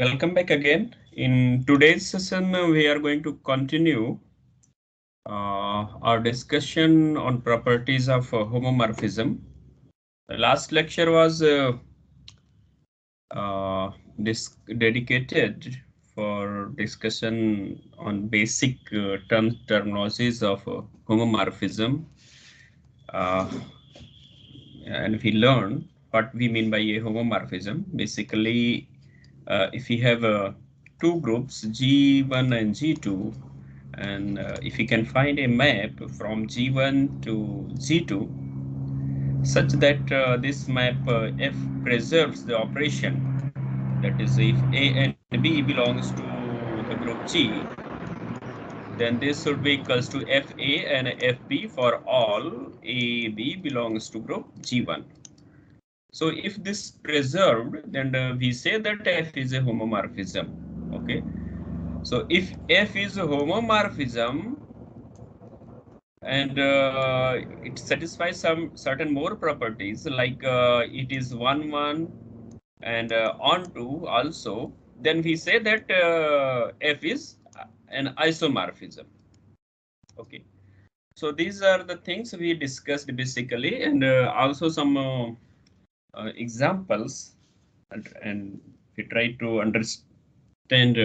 Welcome back again. In today's session, we are going to continue our discussion on properties of homomorphism. The last lecture was dedicated for discussion on basic terminologies of homomorphism, uh, and we learned what we mean by a homomorphism. Basically, if we have two groups, G1 and G2, and if we can find a map from G1 to G2, such that this map F preserves the operation, that is, if A and B belongs to the group G, then this should be equals to FA and FB for all AB belongs to group G1. So if this preserved, then we say that F is a homomorphism. Okay. So if F is a homomorphism and it satisfies some certain more properties, like it is 1, 1 and on 2 also, then we say that F is an isomorphism. Okay. So these are the things we discussed basically, and also some examples, and we try to understand.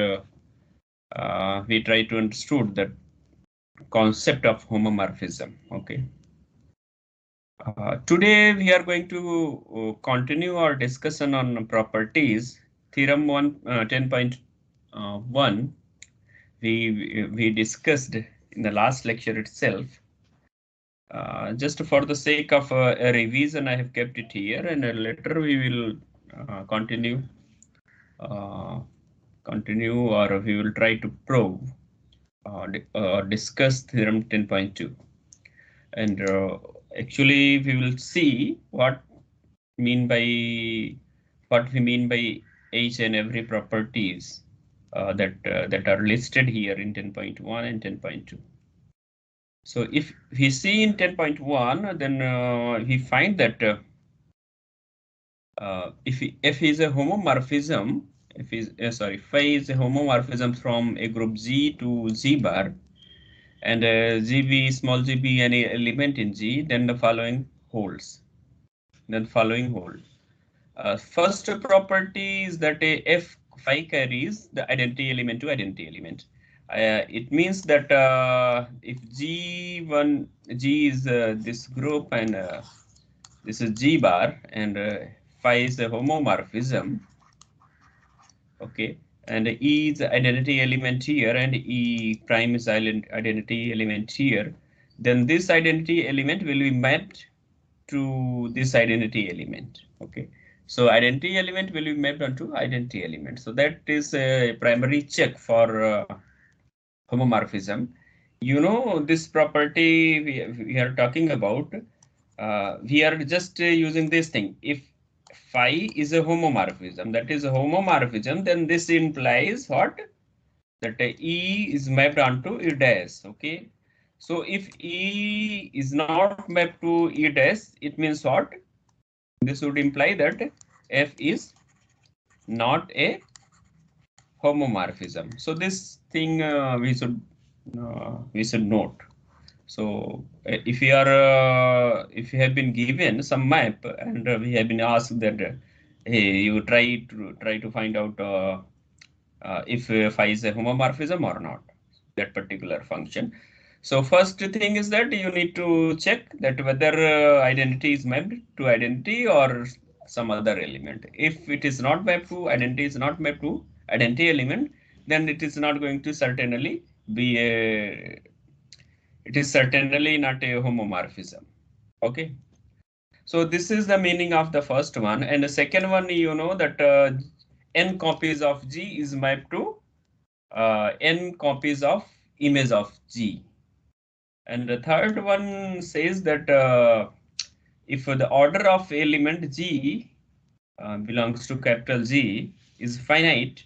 We try to understood the concept of homomorphism. Okay. Today we are going to continue our discussion on properties. Theorem 10.1 we discussed in the last lecture itself. Just for the sake of a revision, I have kept it here, and later we will continue, or we will try to prove, discuss theorem 10.2, and actually we will see what we mean by each and every properties that are listed here in 10.1 and 10.2. So if we see in 10.1, then we find that if F is a homomorphism, phi is a homomorphism from a group G to G bar, and GB, small gb, any element in G, then the following holds. First property is that a F phi carries the identity element to identity element. It means that if G is this group and this is G bar, and phi is a homomorphism. Okay, and E is the identity element here, and E prime is identity element here. Then this identity element will be mapped to this identity element. Okay, so identity element will be mapped onto identity element. So that is a primary check for homomorphism. You know, this property we are talking about, we are just using this thing. If phi is a homomorphism, that is a homomorphism, then this implies what? That E is mapped onto E dash. Okay. So if E is not mapped to E dash, it means what? This would imply that F is not a homomorphism. So this thing we should note. So if you have been given some map, and we have been asked that hey, you try to find out if phi is a homomorphism or not, that particular function. So first thing is that you need to check that whether identity is mapped to identity or some other element. If it is not mapped to identity, is not mapped to identity element, then it is not going to certainly be a. It is certainly not a homomorphism. Okay. So this is the meaning of the first one, and the second one, you know that n copies of G is mapped to n copies of image of G. And the third one says that if the order of element G belongs to capital G is finite,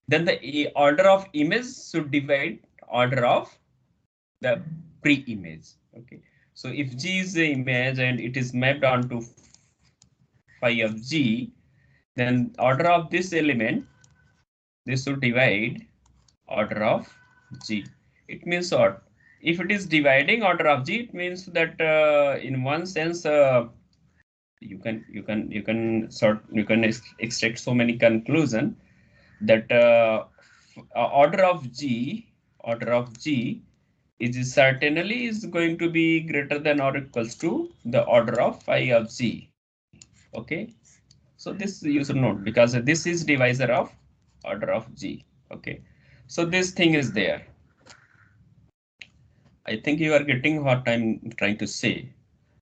then the order of image should divide order of the pre-image. Okay. So if G is the image and it is mapped onto phi of G, then order of this element this should divide order of G. It means what? If it is dividing order of G, it means that in one sense you can extract so many conclusion that order of G is certainly is going to be greater than or equals to the order of phi of G. Okay, so this you should note because this is divisor of order of G. Okay, so this thing is there. I think you are getting what I'm trying to say.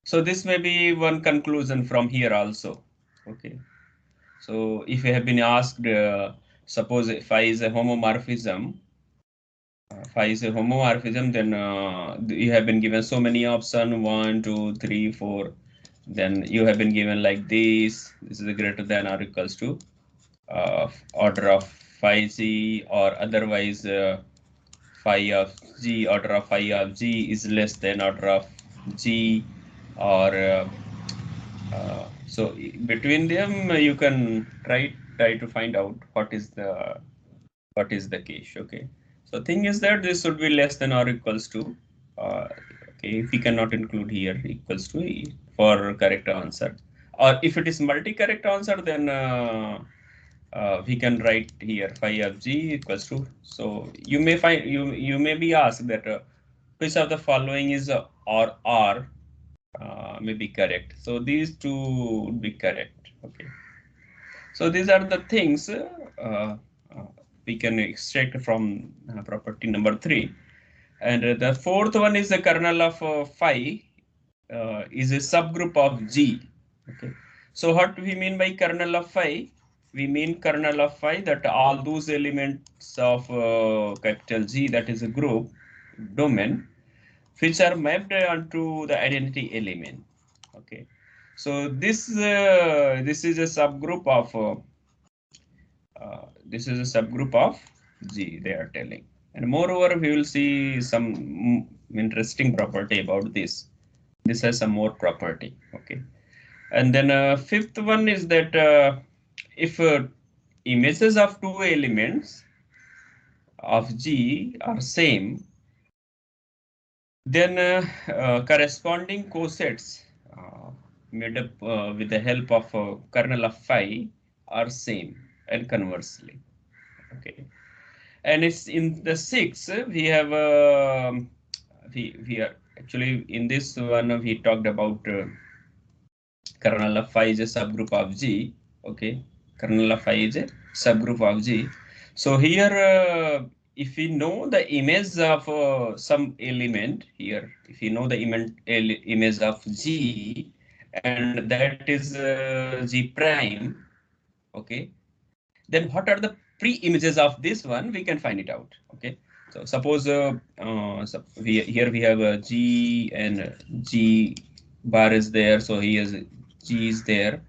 So this may be one conclusion from here also. Okay, so if you have been asked, suppose phi is a homomorphism, then you have been given so many options, 1, 2, 3, 4. Then you have been given like this. This is greater than or equals to order of phi g, or otherwise phi of g, order of phi of g is less than order of g, or so between them you can try to find out what is the case. Okay, so thing is that this should be less than or equals to okay, if we cannot include here equals to for correct answer, or if it is multi-correct answer, then we can write here phi of g equals to. So you may find you may be asked that which of the following is or are may be correct. So these two would be correct. Okay. So these are the things we can extract from property number 3. And the fourth one is the kernel of phi is a subgroup of G. Okay. So what we mean by kernel of phi? We mean kernel of phi that all those elements of capital G, that is a group domain, which are mapped onto the identity element. Okay. So this is a subgroup of G, they are telling. And moreover, we will see some interesting property about this. This has some more property. Okay. And then fifth one is that if images of two elements of G are same, then corresponding cosets made up with the help of kernel of phi are same, and conversely. Okay, and it's in the 6 we have we are actually in this one we talked about kernel of phi is a subgroup of G. Okay, kernel of phi is a subgroup of G. So here if we know the image of some element here, if you know the image of G, and that is G prime, okay, then what are the pre-images of this one? We can find it out. Okay, so suppose so here we have a G, and G bar is there, so here G is there,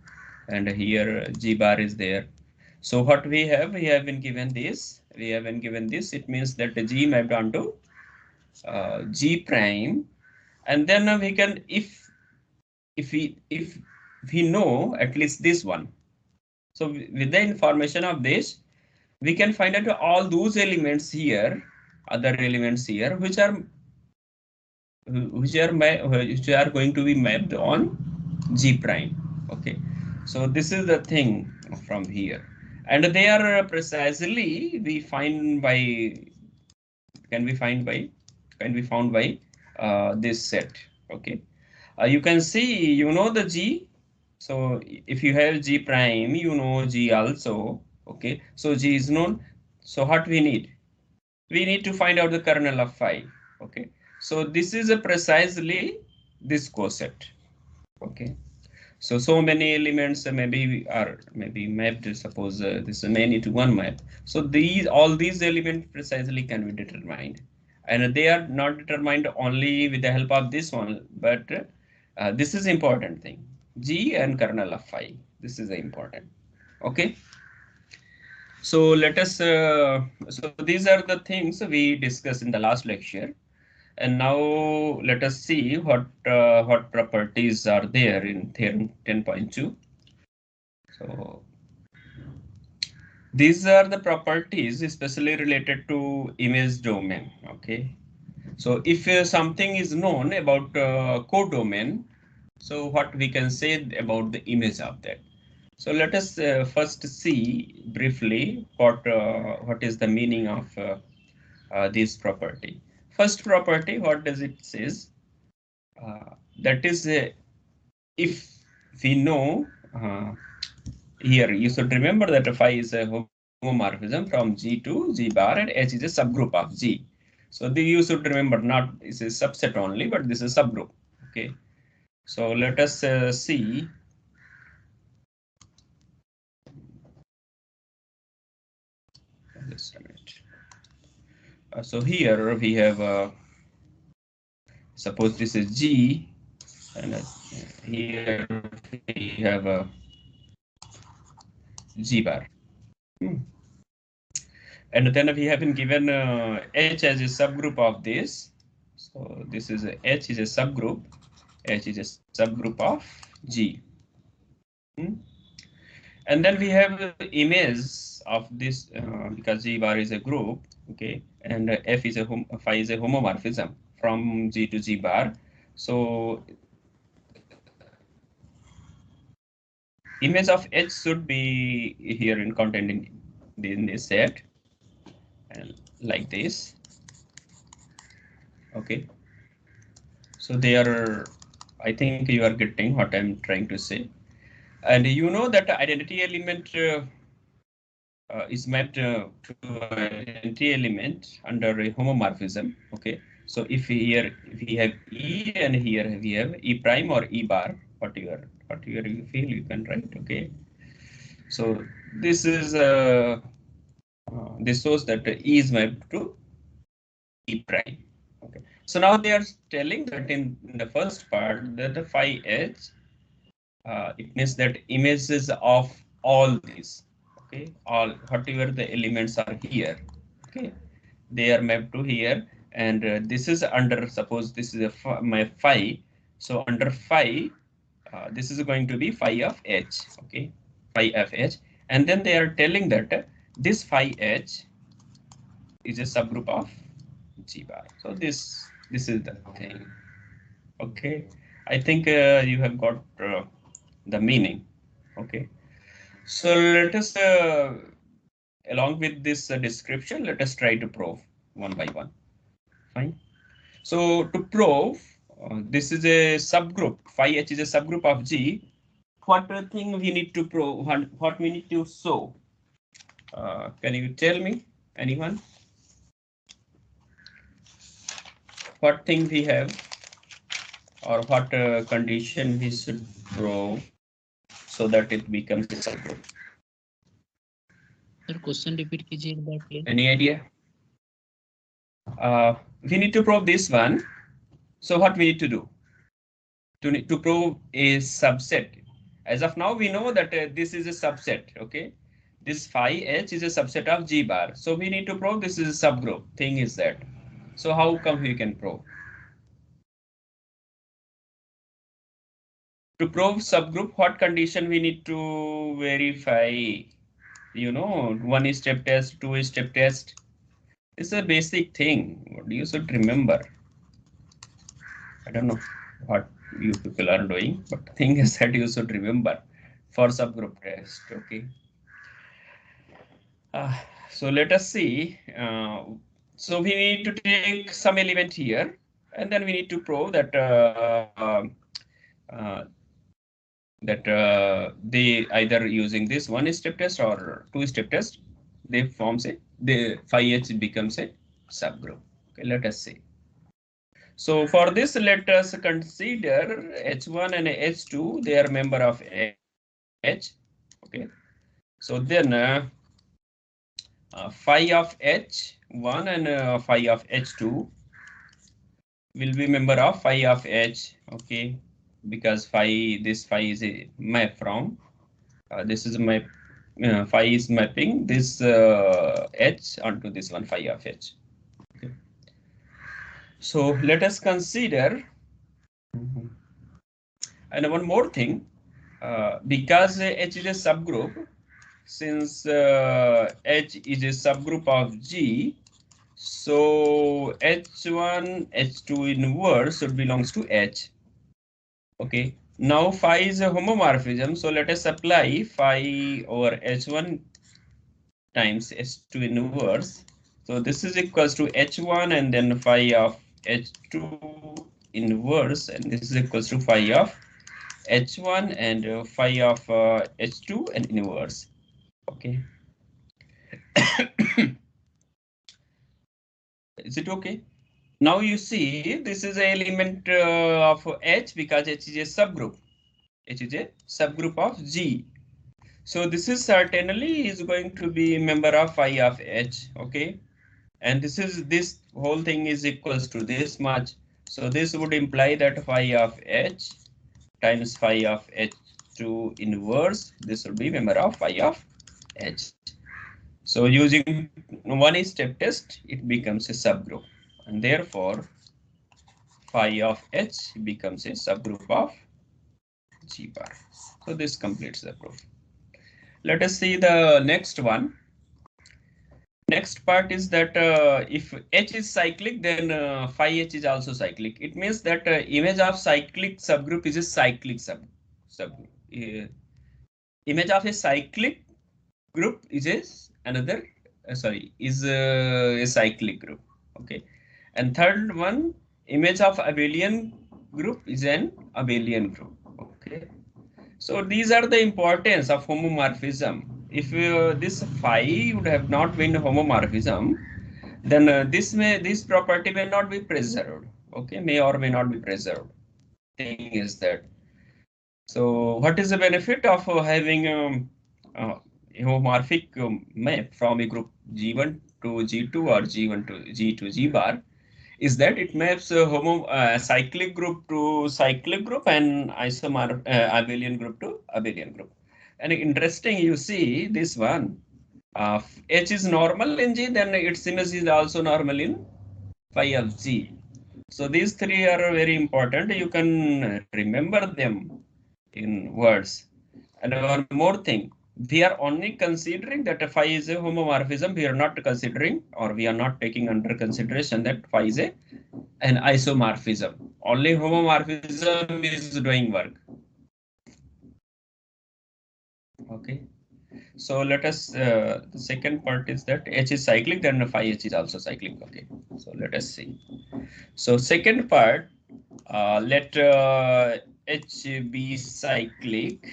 and here G bar is there. So what we have been given this. It means that the G mapped onto G prime, and then we can, if we know at least this one. So with the information of this, we can find out all those elements here, other elements here, which are going to be mapped on G prime. Okay, so this is the thing from here, and they are precisely we find by can be found by this set. Okay, you can see, you know, the G. So if you have G prime, you know G also. Okay, so G is known. So what we need? We need to find out the kernel of phi. Okay, so this is a precisely this coset. Okay, so many elements maybe mapped. Suppose this is many to one map. So all these elements precisely can be determined, and they are not determined only with the help of this one, but this is important thing. G and kernel of phi. This is important. Okay. So let us. So these are the things we discussed in the last lecture, and now let us see what properties are there in theorem 10.2. So These are the properties especially related to image domain. Okay. So if something is known about codomain, so what we can say about the image of that. So let us first see briefly what is the meaning of this property. First property, what does it says? That is, if we know here, you should remember that phi is a homomorphism from G to G bar, and H is a subgroup of G. So you should remember, not is a subset only, but this is a subgroup. Okay. So let us see. Just a minute. So here we have, suppose this is G, and here we have a G bar. And then we have been given H as a subgroup of this. So this is H is a subgroup. H is a subgroup of G. And then we have the image of this because G bar is a group, okay, and F is a phi is a homomorphism from G to G bar. So image of H should be here in content in this set, and like this. Okay. So they are, I think you are getting what I'm trying to say. And you know that identity element is mapped to identity element under a homomorphism. Okay. So if here we have E and here we have E prime or E bar, whatever you feel you can write. Okay. So this is this shows that E is mapped to E prime. Okay. So now they are telling that in the first part that the phi H it means that images of all these, okay, all whatever the elements are here, okay, they are mapped to here, and this is under, suppose this is my phi, so under phi, this is going to be phi of H, okay, phi of H, and then they are telling that this phi H is a subgroup of G bar. So this is the thing, okay. I think you have got the meaning. Okay. So let us, along with this description, let us try to prove one by one. Fine. So to prove, this is a subgroup. Phi H is a subgroup of G. What thing we need to prove? What we need to show? Can you tell me, anyone? What thing we have, or what condition we should prove so that it becomes a subgroup? Sir, question repeat कीजिए एक बार please. Any idea? We need to prove this one. So what we need to do? To prove a subset. As of now, we know that this is a subset, okay? This phi H is a subset of G bar. So we need to prove this is a subgroup. Thing is that. So how come we can prove? To prove subgroup, what condition we need to verify? You know, 1-step test, 2-step test. It's a basic thing. You should remember. I don't know what you people are doing, but the thing is that you should remember for subgroup test. Okay. So let us see. So we need to take some element here, and then we need to prove that they either using this 1-step test or 2-step test, they forms the phi H becomes a subgroup. Okay, let us see. So for this, let us consider H1 and H2. They are member of H. Okay. So then phi of H1 and phi of H2 will be member of phi of H. Okay. Because this phi is a map from this is my phi is mapping this H onto this one phi of H. Okay. So let us consider. And one more thing, because H is a subgroup, since H is a subgroup of G, so H1, H2 inverse should belongs to H. Okay. Now phi is a homomorphism, so let us apply phi over H1 times H2 inverse. So this is equals to H1 and then phi of H2 inverse, and this is equals to phi of H1 and phi of H2 and inverse. Okay. Is it okay? Now you see this is an element of H because H is a subgroup. H is a subgroup of G. So this is certainly is going to be member of phi of H. Okay. And this whole thing is equals to this much. So this would imply that phi of H times phi of H2 inverse. This would be member of phi of H. So using one step test, it becomes a subgroup, and therefore phi of H becomes a subgroup of G bar. So this completes the proof. Let us see the next one. Next part is that if H is cyclic, then phi H is also cyclic. It means that image of cyclic subgroup is a cyclic subgroup. Image of a cyclic group is another is a cyclic group. Okay, and third one, image of abelian group is an abelian group. Okay, so these are the importance of homomorphism. If this phi would have not been homomorphism, then this property may not be preserved. Okay, may or may not be preserved. Thing is that. So what is the benefit of having homomorphic map from a group G1 to G2 or G1 to G bar? Is that it maps cyclic group to cyclic group and abelian group to abelian group. And interesting, you see this one. H is normal in G, then its image is also normal in phi of G. So these three are very important. You can remember them in words. And one more thing, we are only considering that phi is a homomorphism. We are not considering, or we are not taking under consideration that phi is an isomorphism. Only homomorphism is doing work. Okay. So let us, the second part is that H is cyclic, then phi H is also cyclic. Okay. So let us see. So second part, let H be cyclic.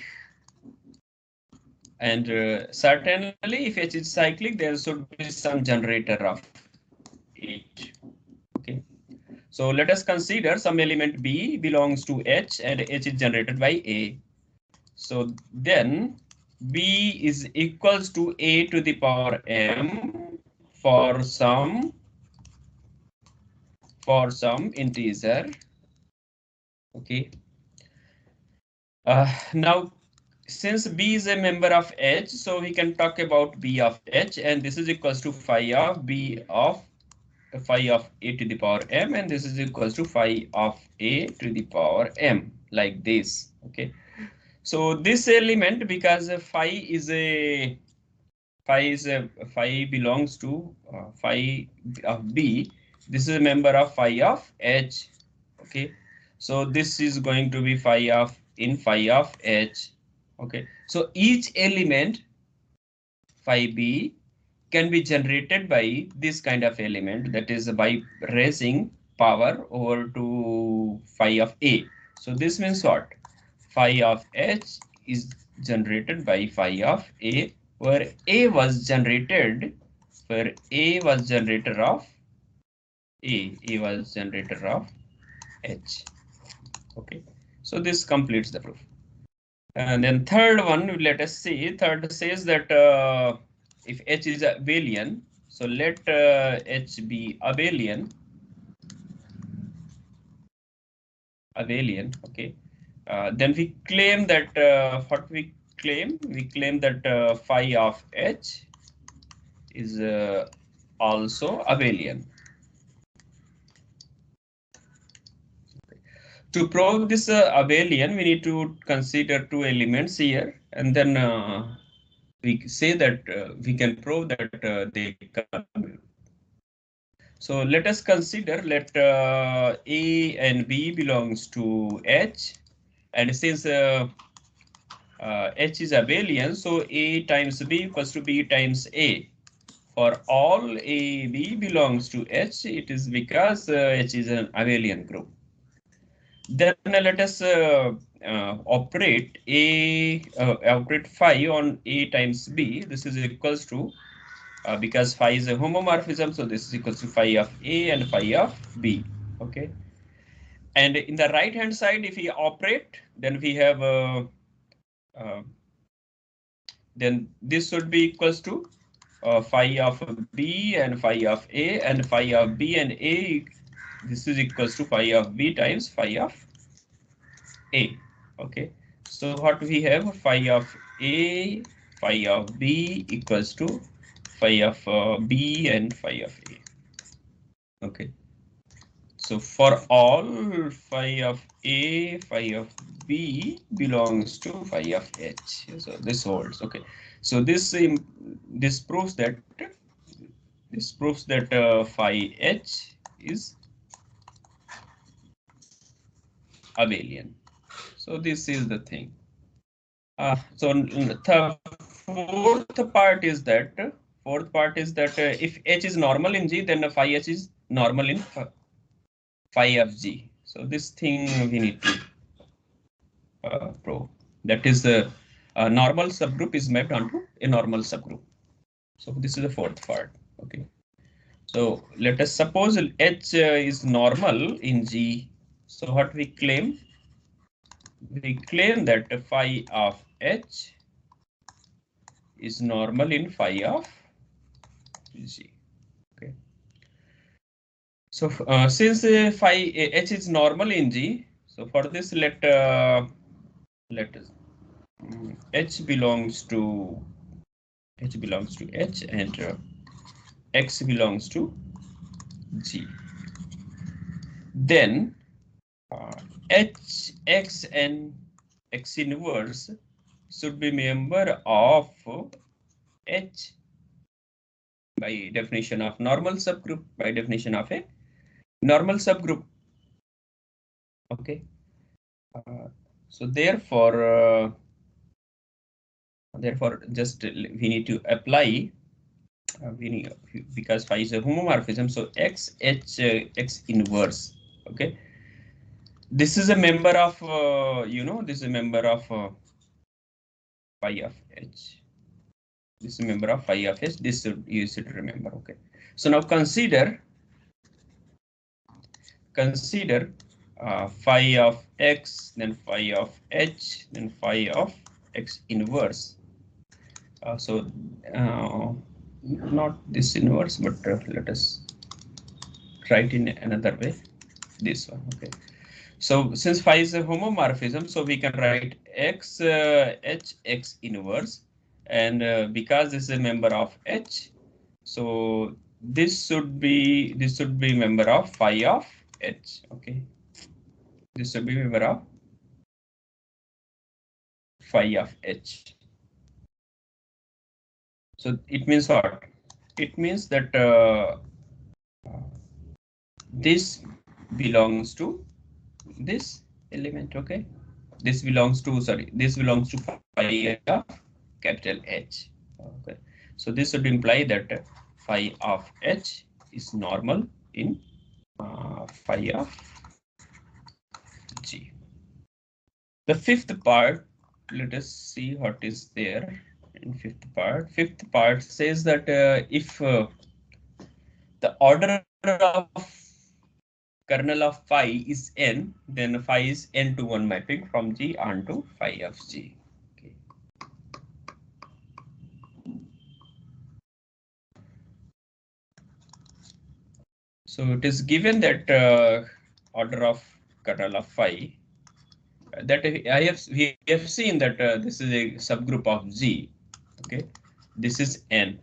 And certainly if H is cyclic, there should be some generator of it. Okay. So let us consider some element B belongs to H and H is generated by A. So then B is equals to A to the power M for some integer. Okay. Now since B is a member of H, so we can talk about B of H, and this is equals to phi of B of phi of A to the power M, and this is equals to phi of A to the power M, like this. Okay. So this element, because phi belongs to phi of B, this is a member of phi of H. Okay. So this is going to be phi of H. Okay, so each element phi B can be generated by this kind of element, that is by raising power over to phi of A. So this means what? Phi of H is generated by phi of A, where A was generated, where A was generator of A was generator of H. Okay, so this completes the proof. And then third one, let us see. Third says that if H is abelian, so let H be abelian. Okay. Then we claim that what we claim? We claim that phi of H is also abelian. To prove this abelian, we need to consider two elements here, and then we say that we can prove that they commute. So let us consider, let A and B belongs to H, and since H is abelian, so A times B equals to B times A. For all A, B belongs to H, it is because H is an abelian group. Then let us operate phi on A times B. This is equals to, because phi is a homomorphism, so this is equals to phi of A and phi of B. Okay. And in the right hand side, if we operate, then we have uh, then this should be equals to phi of B and phi of A, and phi of B and A. This is equals to phi of B times phi of A. Okay. So what we have, phi of A, phi of B equals to phi of B and phi of A. Okay. So for all phi of A, phi of B belongs to phi of H. So this holds. Okay. So this proves that phi H is abelian. So this is the thing. So the fourth part is that if H is normal in G, then phi H is normal in phi of G. So this thing we need to prove. That is a normal subgroup is mapped onto a normal subgroup. So this is the fourth part. Okay. So let us suppose H is normal in G. So what we claim? We claim that phi of H is normal in phi of G. Okay. So since phi H is normal in G, so for this let us H belongs to H and X belongs to G. Then H, X and X inverse should be member of H by definition of normal subgroup, by definition of a normal subgroup. Okay. So therefore just we need to apply because phi is a homomorphism, so X H X inverse. Okay. This is a member of this is a member of phi of H. This is a member of phi of H. This you should remember. Okay. So now consider phi of X, then phi of H, then phi of X inverse. So not this inverse, but let us write in another way. This one. Okay. So since phi is a homomorphism, so we can write X H X inverse, and because this is a member of H, so this should be member of phi of H. Okay. This should be member of phi of H. So it means what? It means that this belongs to this element. Okay. This belongs to phi of capital H. Okay. So this would imply that phi of H is normal in phi of G. The fifth part, let us see what is there in fifth part. Fifth part says that if the order of kernel of phi is n, then phi is n to 1 mapping from G onto phi of G. Okay. So it is given that order of kernel of phi that we have seen that this is a subgroup of G. Okay, this is n.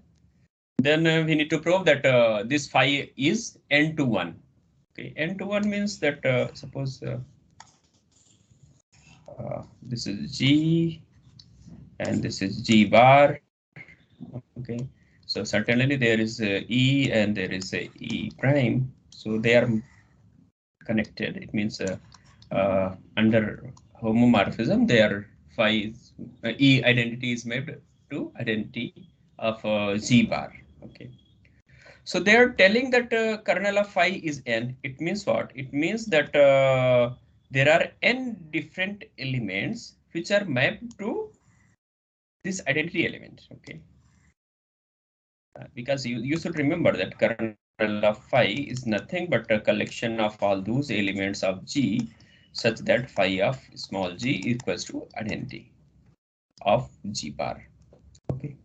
Then we need to prove that this phi is n to 1. Okay, n to 1 means that suppose this is G and this is G bar Okay, so certainly there is a E and there is a E prime, so they are connected. It means under homomorphism, their phi is, E identity is mapped to identity of G bar. Okay, so they are telling that kernel of phi is n. It means what? It means that there are n different elements which are mapped to this identity element. Okay, because you should remember that kernel of phi is nothing but a collection of all those elements of G such that phi of small g equals to identity of G bar. Okay.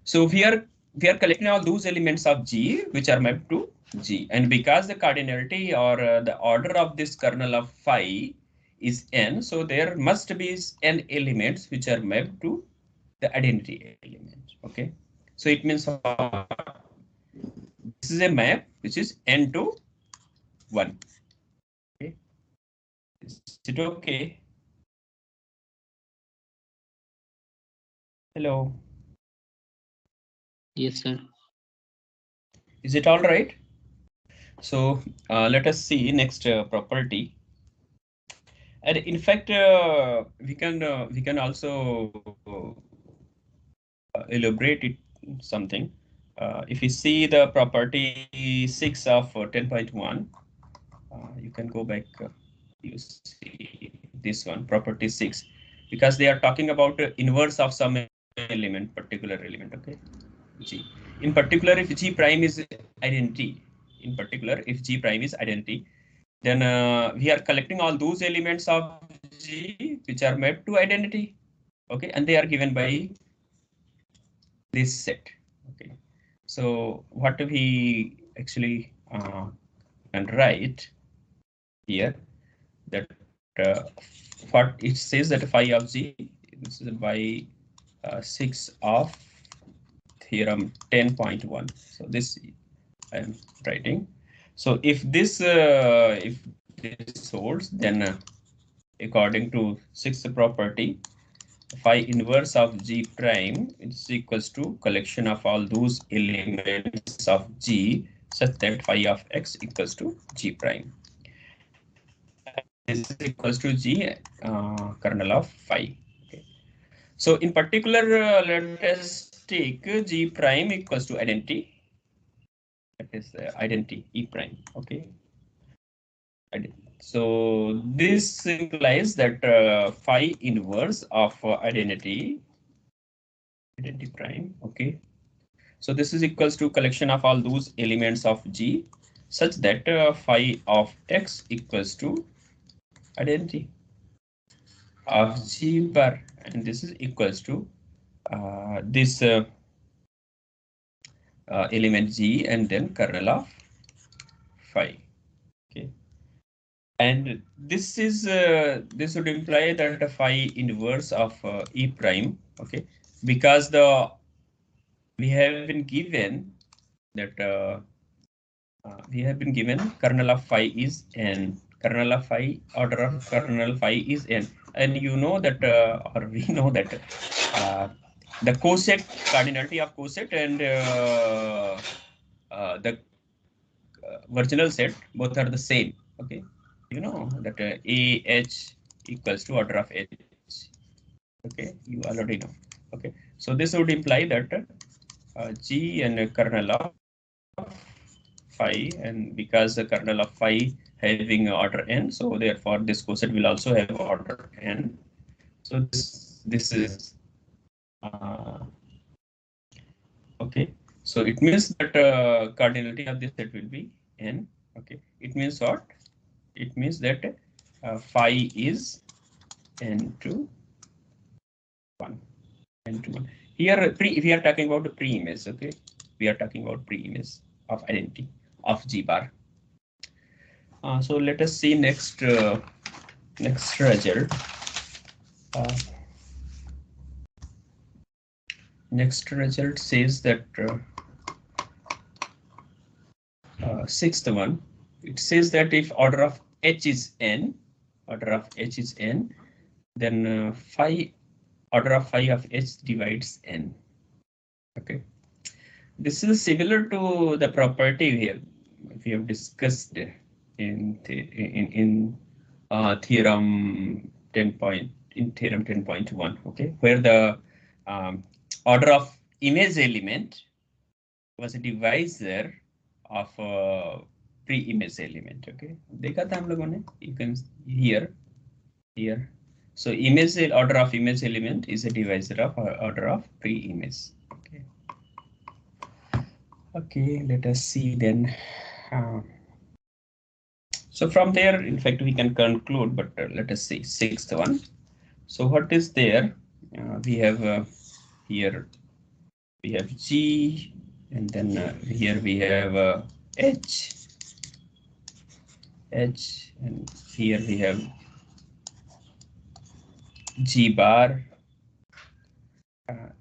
So we are collecting all those elements of G which are mapped to G, and because the cardinality or the order of this kernel of phi is n, so there must be n elements which are mapped to the identity element. Okay, so it means this is a map which is n to 1. Okay, is it okay? Hello, Yes, sir. is it all right? So let us see next property. And in fact, we can also elaborate it something. If you see the property 6 of 10.1, you can go back. You see this one, property 6, because they are talking about inverse of some element, particular element. Okay, G. In particular, if G prime is identity, in particular, if G prime is identity, then we are collecting all those elements of G which are mapped to identity. Okay, and they are given by this set. Okay, so what we actually can write here that what it says that phi of G this is by 6 of theorem 10.1. So this I am writing. So if this holds, then according to sixth property, phi inverse of G prime is equals to collection of all those elements of G such that phi of x equals to G prime. This is equals to G kernel of phi. Okay. So in particular, let us take G prime equals to identity. That is identity E prime. Okay. So this implies that phi inverse of identity prime. Okay. So this is equals to collection of all those elements of G such that phi of x equals to identity of G bar, and this is equals to this element G and then kernel of phi. Okay. And this would imply that the phi inverse of E prime, okay, because we have been given that we have been given kernel of phi is n, kernel of phi, order of kernel phi is n, and you know that or we know that the coset cardinality of coset and the virginal set both are the same. Okay, you know that AH equals to order of H. Okay, you already know. Okay, so this would imply that G and kernel of phi, and because the kernel of phi having order n, so therefore this coset will also have order n. So this is okay. So it means that cardinality of this set will be n. Okay, it means what? It means that phi is n to 1. N to 1. Here, we are talking about the pre-image. Okay, we are talking about pre-image of identity of G bar. So let us see next result. Uh, next result says that sixth one. It says that if order of H is n, order of H is n, then phi order of phi of H divides n. Okay, this is similar to the property we have discussed in theorem 10.1. Okay, where the um, order of image element was a divisor of pre-image element. Okay, देखा था हम लोगों ने. You can here. So order of image element is a divisor of order of pre-image. Okay. Okay, let us see then. Uh, so from there, in fact, we can conclude, but let us see sixth one. So what is there? We have here we have G, and then here we have H, and here we have G bar.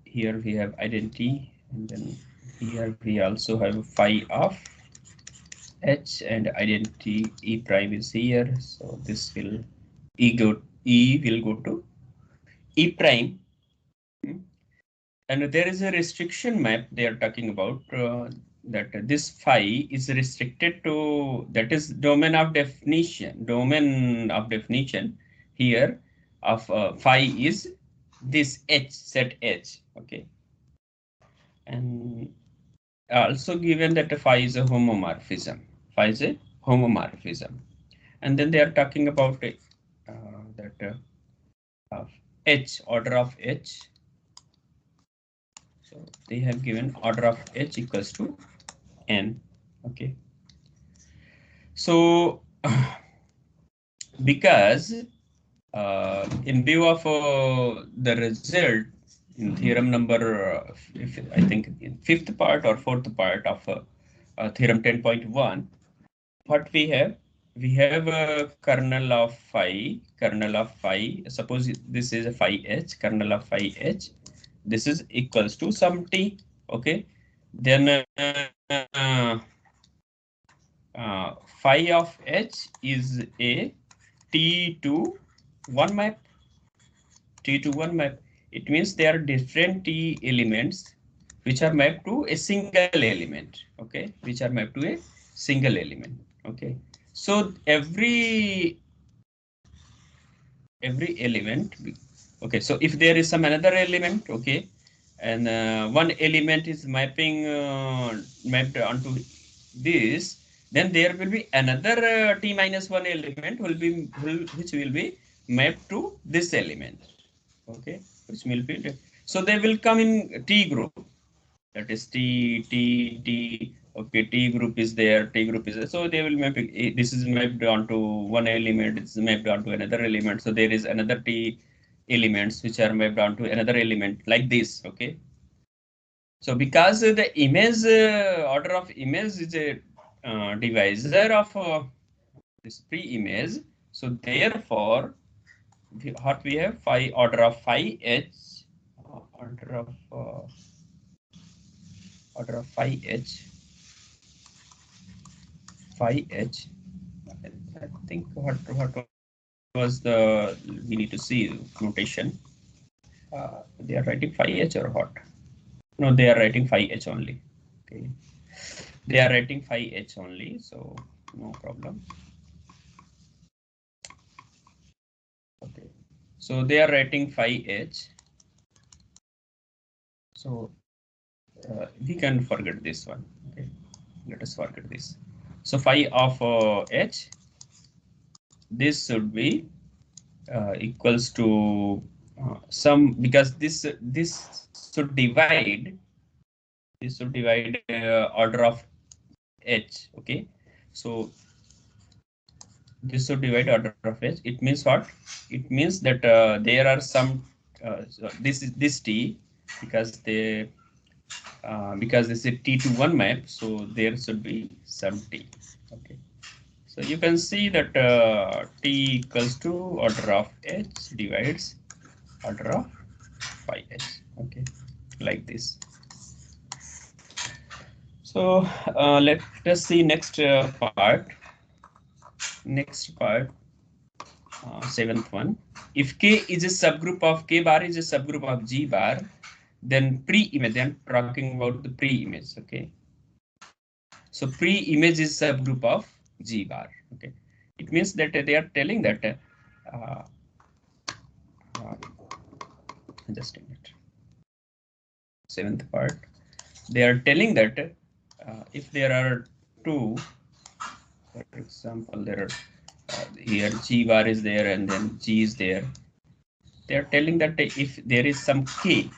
Here we have identity, and then here we also have phi of H, and identity E prime is here. So this will E will go to E prime. And there is a restriction map they are talking about that this phi is restricted to, that is domain of definition here of phi is this H, set H. Okay. And also given that phi is a homomorphism. Phi is a homomorphism. And then they are talking about that H, order of H. So they have given order of H equals to N. Okay. So because in view of the result in theorem number, I think in fifth part or fourth part of theorem 10.1, what we have a kernel of phi, suppose this is a phi H, kernel of phi H, this is equals to some T. Okay, then phi of H is a T to 1 map. It means there are different T elements which are mapped to a single element. Okay, which are mapped to a single element. Okay, so every element. Okay, so if there is some another element, okay, and one element is mapped onto this, then there will be another T minus 1 element which will be mapped to this element. Okay, which will be, so they will come in T group. That is T. Okay, T group is there. T group is there. So they will map. This is mapped onto one element. It's mapped onto another element. So there is another T elements which are mapped onto another element like this. Okay. So because the image order of image is a divisor of this pre-image, so therefore what we have phi order of phi H, order of phi H. I think what was the, we need to see notation. They are writing phi H or what? No, they are writing phi H only. Okay, they are writing phi H only, so no problem. Okay, so they are writing phi H. So we can forget this one. Okay, let us forget this. So phi of H, this should be equals to some, because this should divide order of H. Okay, so this should divide order of H. It means what? It means that there are some so this T, because they because this is T to 1 map, so there should be some T. Okay, so you can see that T equals to order of H divides order of phi H. Okay, like this. So let us see next part. Seventh one. If K is a subgroup of K bar is a subgroup of G bar, Then pre-image, then talking about the pre-image. Okay. So pre-image is subgroup of G bar. Okay. It means that they are telling that uh, uh, just a minute. Seventh part. They are telling that if there are two, for example, there are here G bar is there and then G is there. They are telling that if there is some K,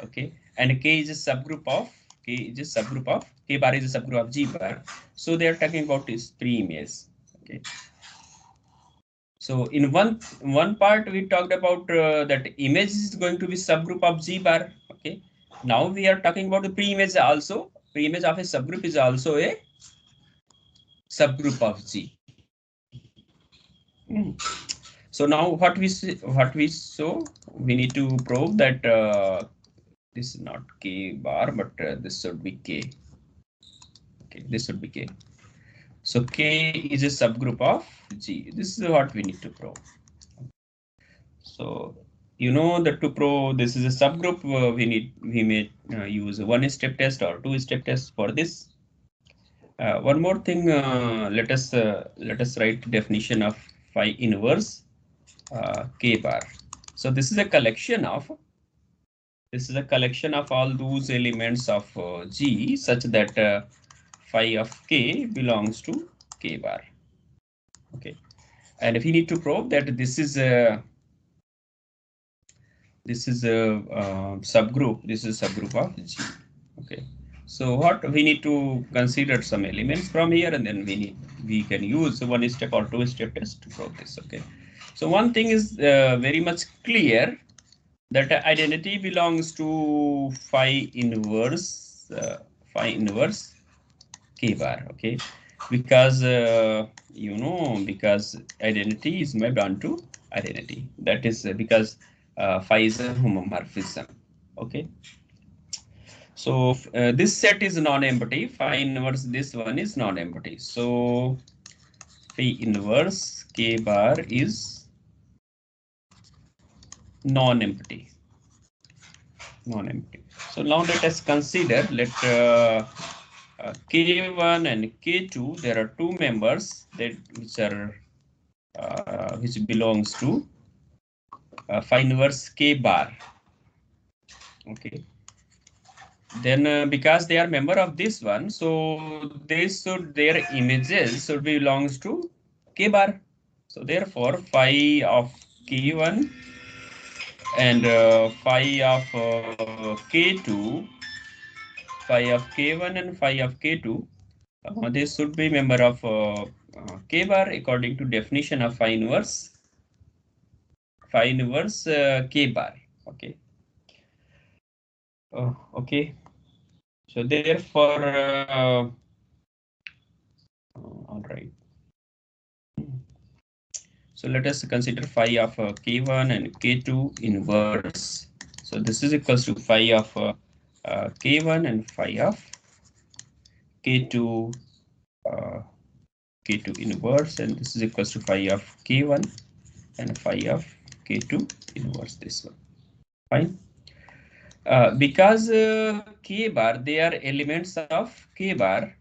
okay, and K is a subgroup of K bar is a subgroup of G bar. So they are talking about this pre-image. Okay. So in one part we talked about that image is going to be subgroup of G bar. Okay. Now we are talking about the pre-image also. Pre-image of a subgroup is also a subgroup of G. So now what we saw, we need to prove that this is not K bar, but this should be K. Okay, this should be K. So K is a subgroup of G. This is what we need to prove. So you know that to prove this is a subgroup, we may use a one-step test or two-step test for this. One more thing, let us write definition of phi inverse K bar. So this is a collection of all those elements of G such that phi of K belongs to K bar. Okay, and if we need to prove that this is a subgroup, this is a subgroup of G. Okay, so what we need to consider some elements from here, and then we can use one step or two step test to prove this. Okay, so one thing is very much clear, that identity belongs to phi inverse K bar. Okay, because because identity is mapped onto identity. That is because phi is a homomorphism. Okay, so this set is non-empty. Phi inverse this one is non-empty. So phi inverse K bar is non-empty. So now let us consider, K1 and K2. There are two members that which belongs to phi inverse K bar. Okay. Then because they are member of this one, so their images should belongs to K bar. So therefore phi of K1 and phi of K2, phi of K1 and phi of K2, they should be member of K bar according to definition of phi inverse K bar. Okay. Okay. So therefore, all right. So let us consider phi of K1 and K2 inverse. So this is equals to phi of K1 and phi of K2 K2 inverse, and this is equals to phi of K1 and phi of K2 inverse this one. Fine. Because K bar, they are elements of K bar.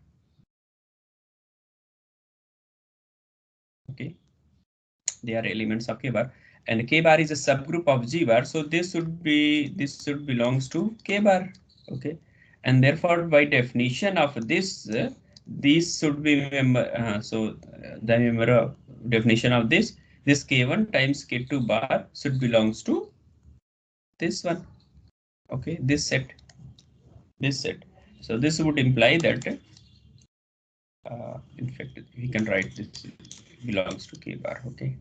Okay. They are elements of K bar, and K bar is a subgroup of G bar. So this should belongs to K bar. Okay. And therefore, by definition of this, these should be the member of definition of this K1 times K2 bar should belongs to this one. Okay, this set. So this would imply that in fact we can write this belongs to K bar. Okay,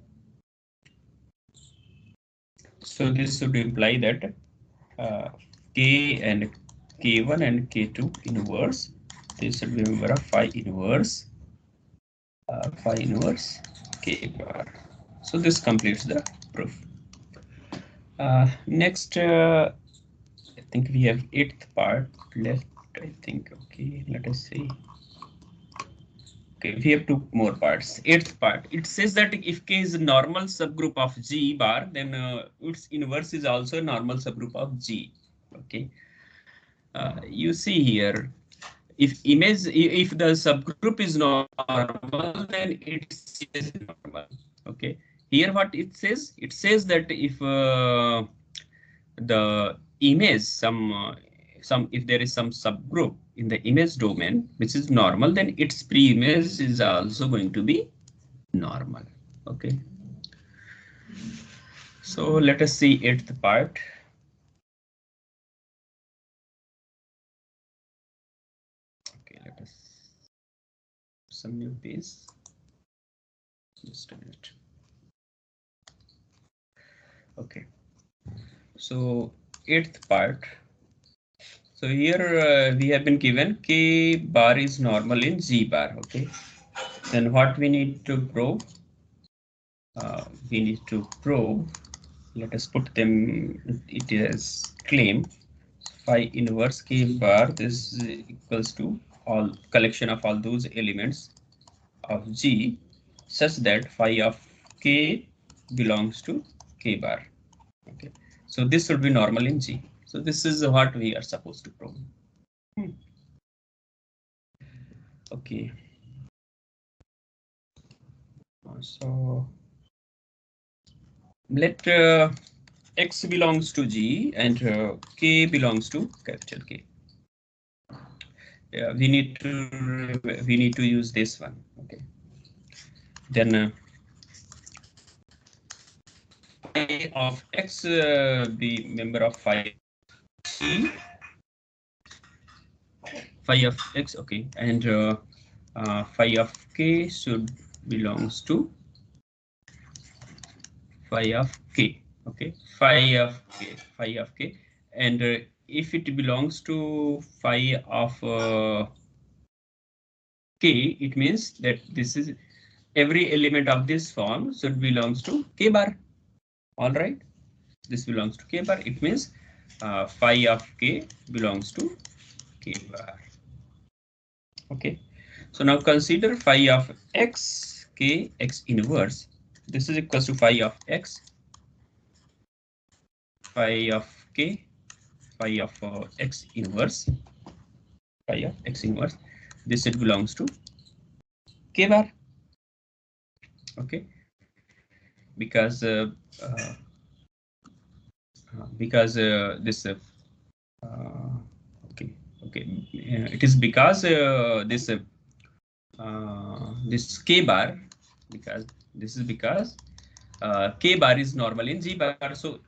so this should imply that K and K1 and K2 inverse, this should be member of phi inverse K bar. So this completes the proof. Next, I think we have 8th part left. I think. Okay, let us see. Okay, we have 2 more parts. 8th part, it says that if K is a normal subgroup of G bar, then its inverse is also a normal subgroup of G. Okay, you see here, if the subgroup is normal, then it is normal. Okay, here what it says? It says that if the image some if there is some subgroup in the image domain which is normal, then its pre-image is also going to be normal. Okay, so let us see eighth part. Okay, let us some new page. Just a minute. Okay, so eighth part. So here we have been given k bar is normal in G bar. Okay, then what we need to prove? We need to prove. Let us put them. It is claim phi inverse k bar. This is equals to all collection of all those elements of G, such that phi of k belongs to k bar. Okay, so this should be normal in G. So this is what we are supposed to prove. Okay. So let x belongs to G and k belongs to capital K. Yeah, we need to use this one. Okay. Then phi of x be member of phi of x. Okay, and phi of k should belongs to phi of k. Okay, phi of k, and if it belongs to phi of k, it means that this is every element of this form should belongs to k bar. All right, this belongs to k bar. It means phi of k belongs to k bar. Okay, so now consider phi of x k x inverse. This is equals to phi of x, phi of k, phi of x inverse, phi of x inverse. This set belongs to k bar. Okay, because this okay, it is because this k bar, because this is because k bar is normal in G bar, so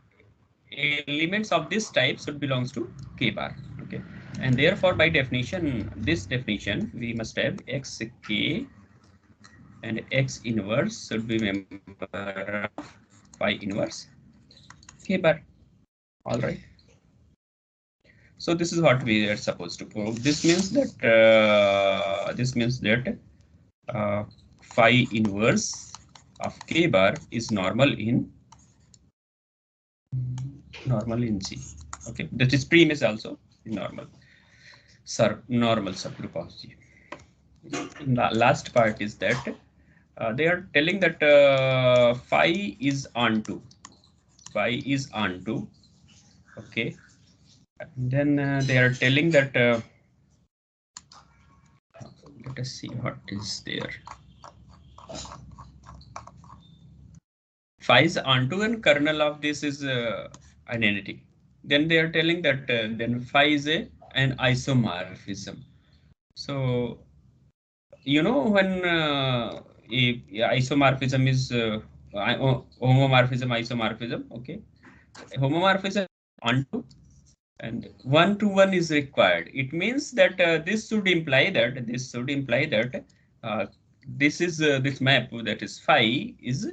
elements of this type should belongs to k bar. Okay, and therefore by definition, this definition, we must have x k and x inverse should be member of phi inverse k bar. All right. So this is what we are supposed to prove. This means that phi inverse of k bar is normal in G. Okay, that is prim is also normal. Normal subgroup of G. The last part is that they are telling that phi is onto. Phi is onto. Okay. And then they are telling that let us see what is there. Phi is onto and kernel of this is identity. Then they are telling that then phi is an isomorphism. So you know when isomorphism is homomorphism, isomorphism. Okay, homomorphism onto and one to one is required. It means that this should imply that this is this map, that is phi is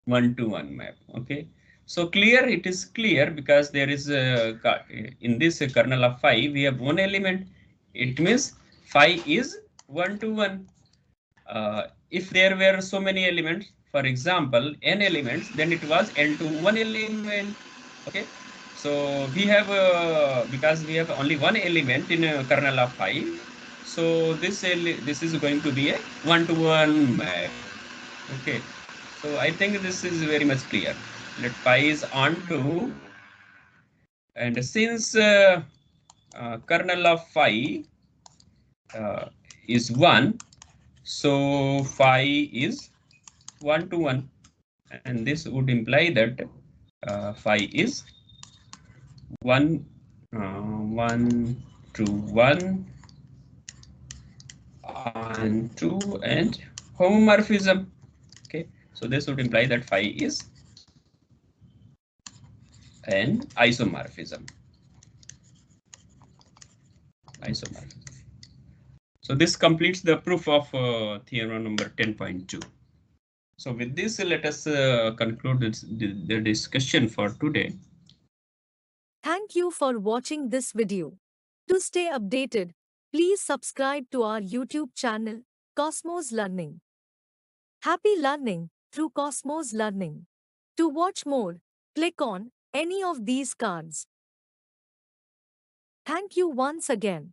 one to one map. Okay, so clear, it is clear because there is in this kernel of phi we have one element. It means phi is one to one. If there were so many elements, for example, n elements, then it was n to one element. Okay, so we have because we have only one element in a kernel of phi, so this is going to be a one-to-one map. Okay, so I think this is very much clear. Let phi is onto And since kernel of phi is 1, so phi is 1 to 1. And this would imply that phi is 1, 1 to 1 and 2 and homomorphism. Okay, so this would imply that phi is an isomorphism. Isomorphism. So this completes the proof of theorem number 10.2. So with this, let us conclude the discussion for today. Thank you for watching this video. To stay updated, please subscribe to our YouTube channel, Cosmos Learning. Happy learning through Cosmos Learning. To watch more, click on any of these cards. Thank you once again.